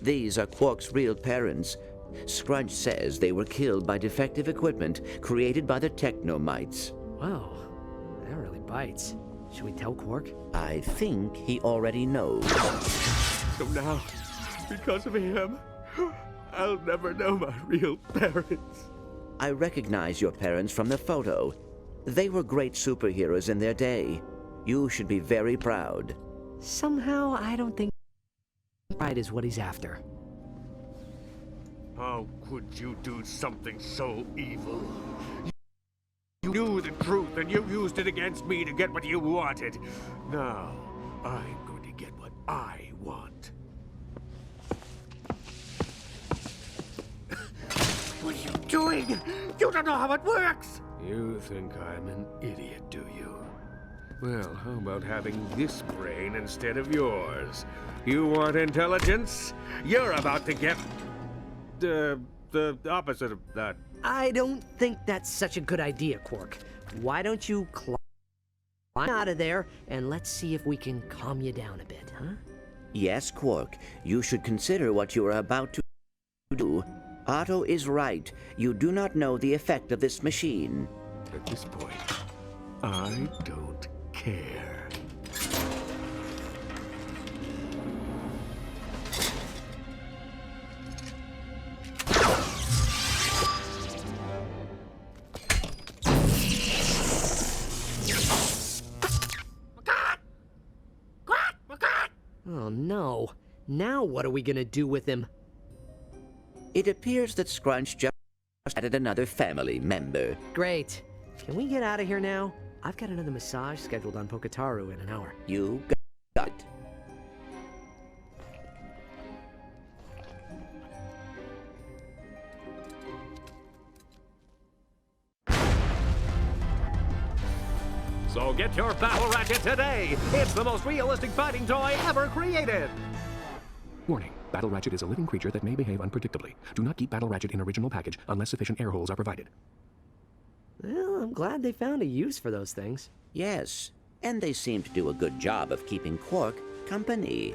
These are Quark's real parents. Scrunch says they were killed by defective equipment created by the Technomites. Whoa, that really bites. Should we tell Quark? I think he already knows. So now, because of him, I'll never know my real parents. I recognize your parents from the photo. They were great superheroes in their day. You should be very proud. Somehow, I don't think pride is what he's after. How could you do something so evil? You knew the truth and you used it against me to get what you wanted. Now, I'm going to get what I want. What are you doing? You don't know how it works! You think I'm an idiot, do you? Well, how about having this brain instead of yours? You want intelligence? You're about to get... the opposite of that. I don't think that's such a good idea, Quark. Why don't you climb out of there and let's see if we can calm you down a bit, huh? Yes, Quark, you should consider what you are about to do. Otto is right. You do not know the effect of this machine. At this point, I don't care. Oh no. Now what are we gonna do with him? It appears that Scrunch just added another family member. Great. Can we get out of here now? I've got another massage scheduled on Pokataru in an hour. You got it. So get your Battle Ratchet today! It's the most realistic fighting toy ever created! Warning, Battle Ratchet is a living creature that may behave unpredictably. Do not keep Battle Ratchet in original package unless sufficient air holes are provided. Well, I'm glad they found a use for those things. Yes, and they seem to do a good job of keeping Quark company.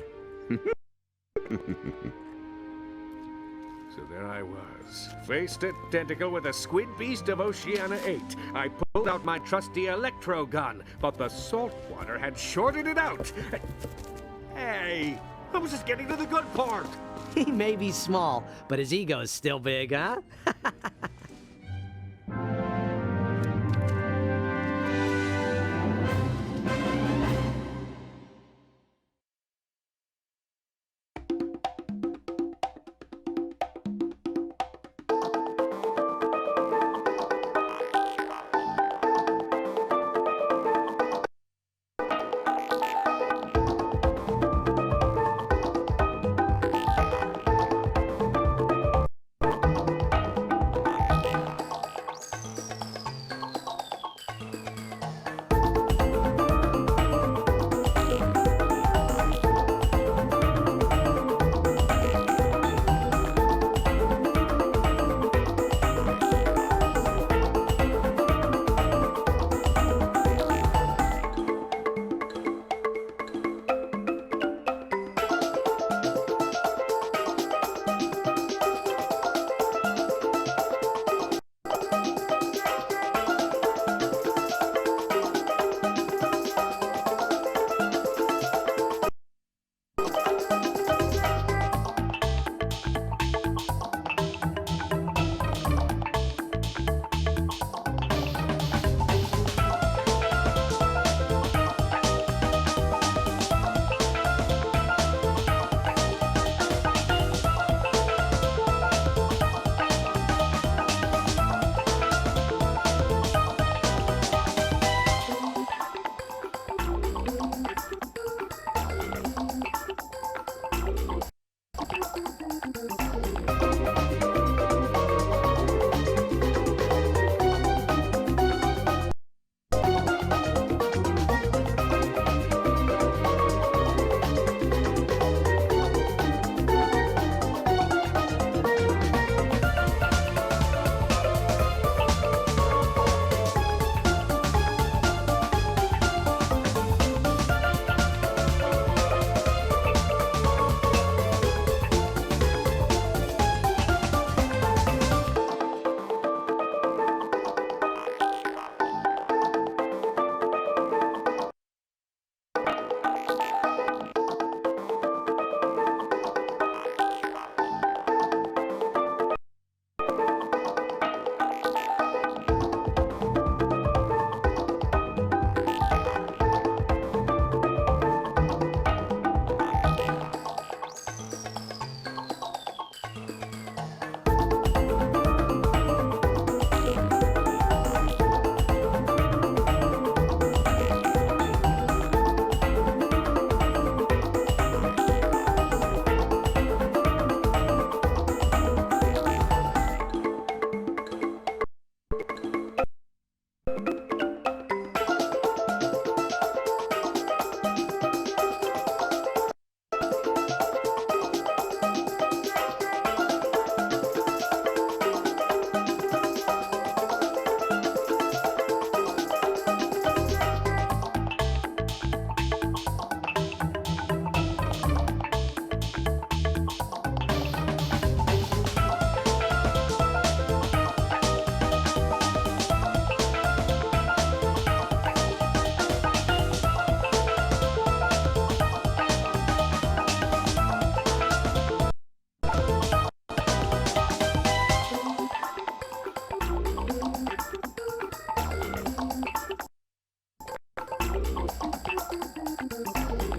So there I was, face to tentacle with a squid beast of Oceania 8. I pulled out my trusty electro gun, but the salt water had shorted it out. Hey, I was just getting to the good part. He may be small, but his ego's still big, huh?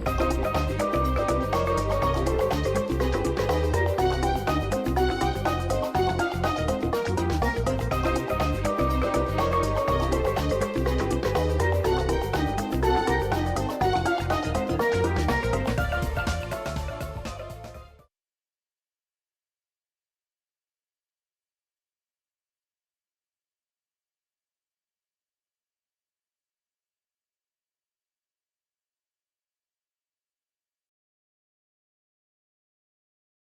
Ratchet.